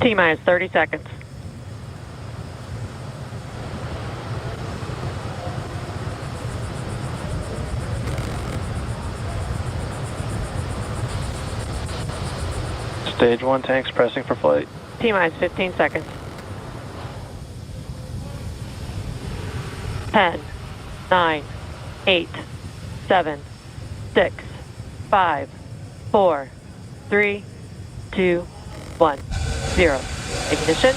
T-minus 30 seconds. Stage 1 tanks pressing for flight. T-minus 15 seconds. 10, 9, 8, 7, 6, 5, 4, 3, 2, 1, 0. Ignition.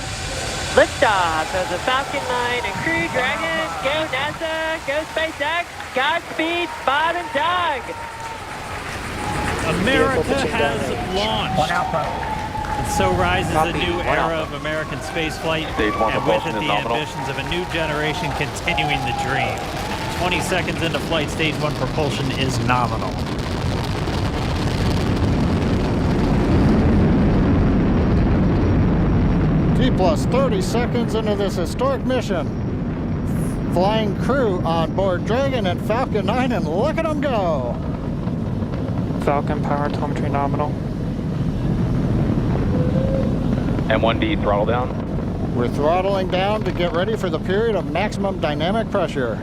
Liftoff of the Falcon 9 and Crew Dragon. Go NASA, go SpaceX. Godspeed, Bob and Doug. America has launched. And so rises a new era of American spaceflight, and with it the ambitions of a new generation continuing the dream. 20 seconds into flight, stage 1 propulsion is nominal. T plus 30 seconds into this historic mission. Flying crew on board Dragon and Falcon 9, and look at them go. Falcon power telemetry nominal. M1D throttle down. We're throttling down to get ready for the period of maximum dynamic pressure.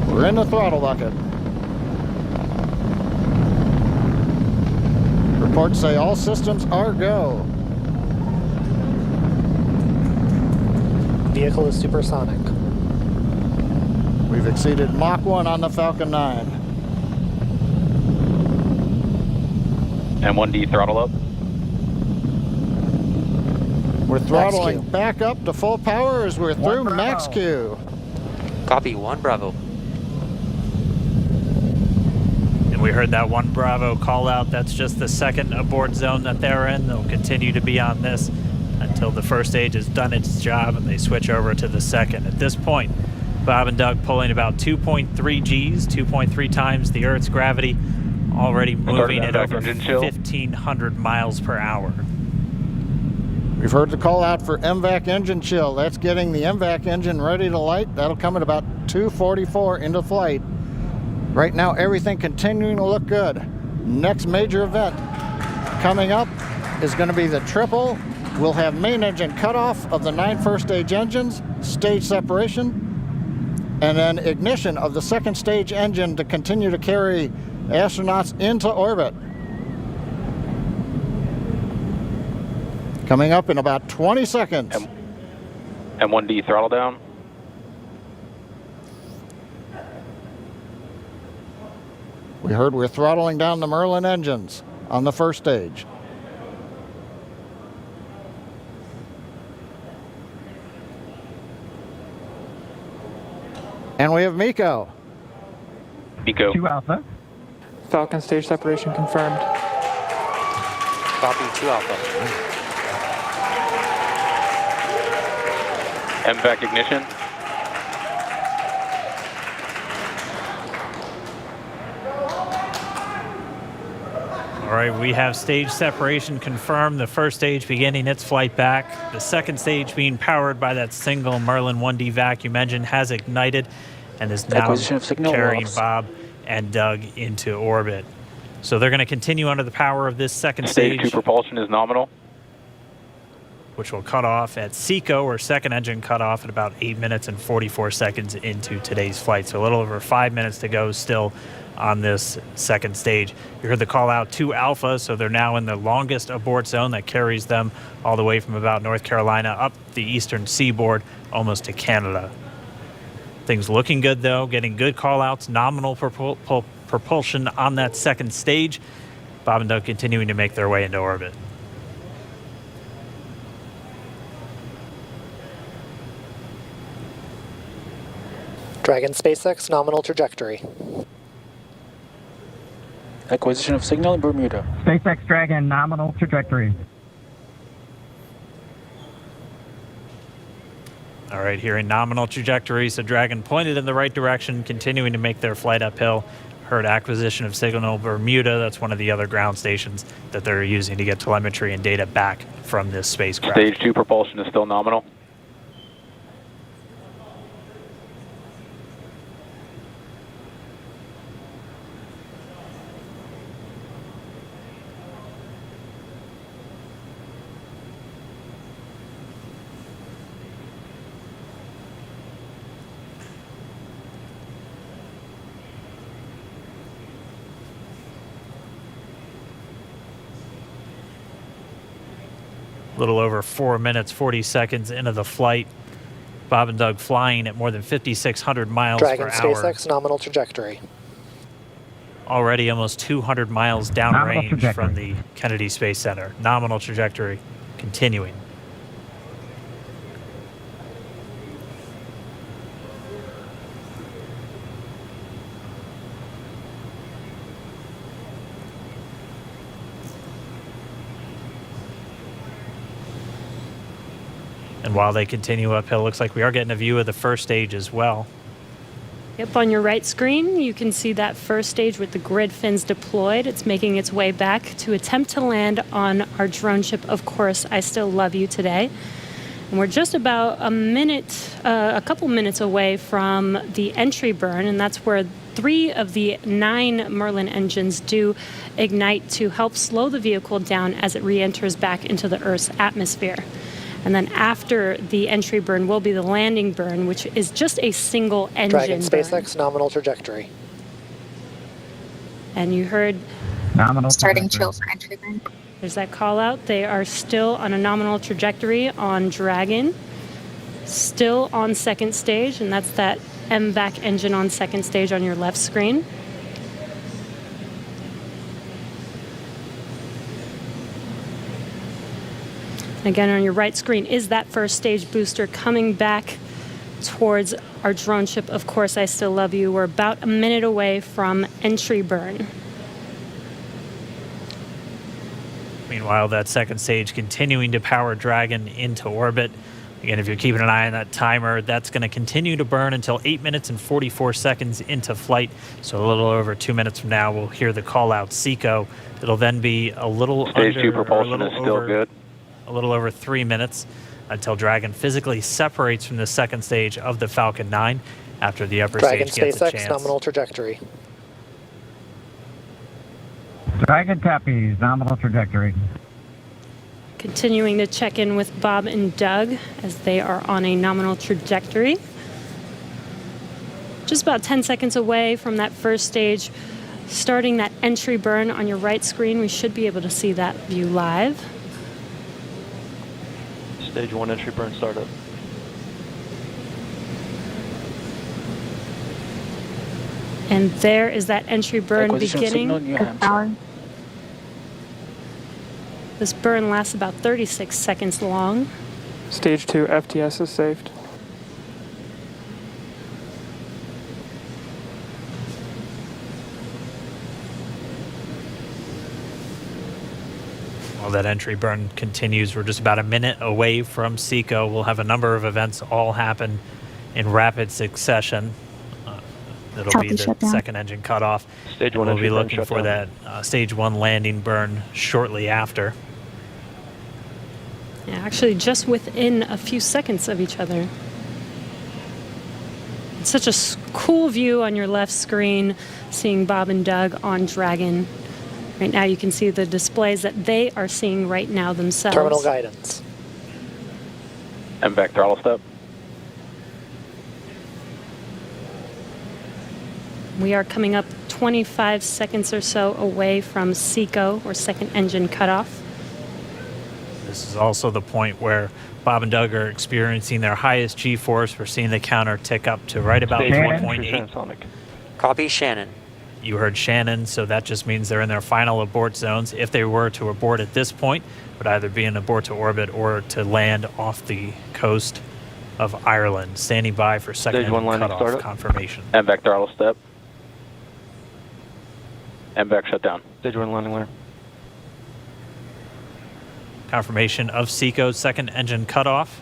We're in the throttle bucket. Reports say all systems are go. Vehicle is supersonic. We've exceeded Mach 1 on the Falcon 9. M1D throttle up. We're throttling back up to full power as we're through max Q. Copy, 1 Bravo. And we heard that 1 Bravo call out. That's just the second abort zone that they're in. They'll continue to be on this until the first stage has done its job and they switch over to the second. At this point, Bob and Doug pulling about 2.3 Gs, 2.3 times the Earth's gravity, already moving at over 1,500 miles per hour. We've heard the call out for MVAC engine chill. That's getting the MVAC engine ready to light. That'll come at about 2:44 into flight. Right now, everything continuing to look good. Next major event coming up is going to be the triple. We'll have main engine cutoff of the 9 first stage engines, stage separation, and then ignition of the second stage engine to continue to carry astronauts into orbit. Coming up in about 20 seconds. M1D throttle down. We heard we're throttling down the Merlin engines on the first stage. And we have Miko. Miko. 2 Alpha. Falcon stage separation confirmed. Copy, 2 Alpha. MVAC ignition. All right, we have stage separation confirmed. The first stage beginning its flight back. The second stage being powered by that single Merlin 1D vacuum engine has ignited and is now carrying Bob and Doug into orbit. So they're going to continue under the power of this second stage. Stage 2 propulsion is nominal. Which will cut off at SECO, or second engine cut off, at about 8 minutes and 44 seconds into today's flight. So a little over 5 minutes to go still on this second stage. You heard the call out to Alpha, so they're now in the longest abort zone that carries them all the way from about North Carolina up the eastern seaboard almost to Canada. Things looking good though, getting good call outs, nominal propulsion on that second stage. Bob and Doug continuing to make their way into orbit. Dragon SpaceX nominal trajectory. Acquisition of signal in Bermuda. SpaceX Dragon nominal trajectory. All right, here in nominal trajectory, so Dragon pointed in the right direction, continuing to make their flight uphill. Heard acquisition of signal Bermuda. That's one of the other ground stations that they're using to get telemetry and data back from this spacecraft. Stage 2 propulsion is still nominal. little over 4 minutes, 40 seconds into the flight. Bob and Doug flying at more than 5,600 miles Dragon per hour. SpaceX nominal trajectory. Already almost 200 miles downrange from the Kennedy Space Center. Nominal trajectory continuing. And while they continue uphill, looks like we are getting a view of the first stage as well. Yep, on your right screen, you can see that first stage with the grid fins deployed. It's making its way back to attempt to land on our drone ship, Of Course, I Still Love You today. And we're just about a couple minutes away from the entry burn, and that's where 3 of the 9 Merlin engines do ignite to help slow the vehicle down as it re-enters back into the Earth's atmosphere. And then after the entry burn will be the landing burn, which is just a single engine Dragon burn. SpaceX nominal trajectory. And you heard Nominal Starting trajectory. chill for entry burn. there's that call out. They are still on a nominal trajectory on Dragon, still on second stage, and that's that MVAC engine on second stage on your left screen. Again, on your right screen is that first stage booster coming back towards our drone ship, Of Course, I Still Love You. We're about a minute away from entry burn. Meanwhile, that second stage continuing to power Dragon into orbit. Again, if you're keeping an eye on that timer, that's going to continue to burn until 8 minutes and 44 seconds into flight. So a little over 2 minutes from now, we'll hear the call out SECO. It'll then be a little Stage under, 2 propulsion or a little is still over, good. A little over 3 minutes until Dragon physically separates from the second stage of the Falcon 9 after the upper Dragon stage gets a SpaceX chance. nominal trajectory. Dragon copies. Nominal trajectory. Continuing to check in with Bob and Doug as they are on a nominal trajectory. Just about 10 seconds away from that first stage, starting that entry burn on your right screen. We should be able to see that view live. Stage 1 entry burn startup. And there is that entry burn Acquisition of signal, beginning. New Hampshire. Power. This burn lasts about 36 seconds long. Stage 2 FTS is saved. While that entry burn continues, we're just about a minute away from SECO. We'll have a number of events all happen in rapid succession. That'll Copy, be the shutdown. second engine cutoff. Stage 1 We'll entry be burn looking for shutdown. that stage 1 landing burn shortly after. Yeah, actually just within a few seconds of each other. It's such a cool view on your left screen, seeing Bob and Doug on Dragon. Right now you can see the displays that they are seeing right now themselves. Terminal guidance. MVAC throttle step. We are coming up 25 seconds or so away from SECO, or second engine cutoff. This is also the point where Bob and Doug are experiencing their highest G-force. We're seeing the counter tick up to right about Stage 1 1.8. entry 1.8. transonic. Copy Shannon. You heard Shannon, so that just means they're in their final abort zones. If they were to abort at this point, it would either be an abort to orbit or to land off the coast of Ireland. Standing by for second Stage 1 engine landing cutoff startup. confirmation. MVAC throttle step. MVAC shutdown. Stage 1 landing layer. Confirmation of SECO's second engine cutoff.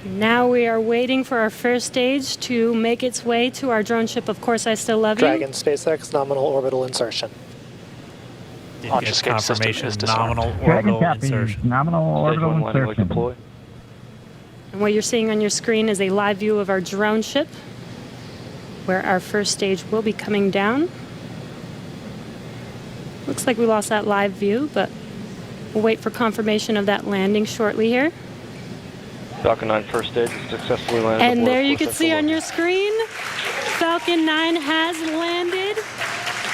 Now we are waiting for our first stage to make its way to our drone ship, Of Course, I Still Love You. Dragon SpaceX nominal orbital insertion. Did Launch get escape system confirmation is disarmed. nominal Dragon orbital copies. insertion. Nominal Stage orbital 1 landing leg insertion. deploy. And what you're seeing on your screen is a live view of our drone ship, where our first stage will be coming down. Looks like we lost that live view, but we'll wait for confirmation of that landing shortly here. Falcon 9 first stage is successfully landed. And aboard there you Of Course, can I see Still on Love your screen, Falcon 9 has landed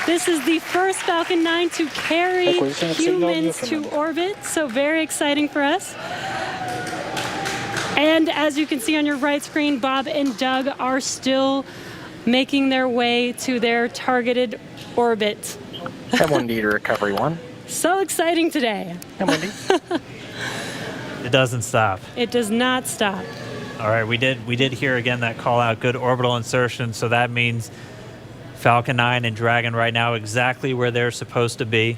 This is the first Falcon 9 to carry Acquisition of signal humans to Newfoundland. orbit, so very exciting for us. And as you can see on your right screen, Bob and Doug are still making their way to their targeted orbit. M1D to Recovery 1. So exciting today. M1D. It doesn't stop. It does not stop. All right, we did hear again that call out, good orbital insertion, so that means Falcon 9 and Dragon right now exactly where they're supposed to be.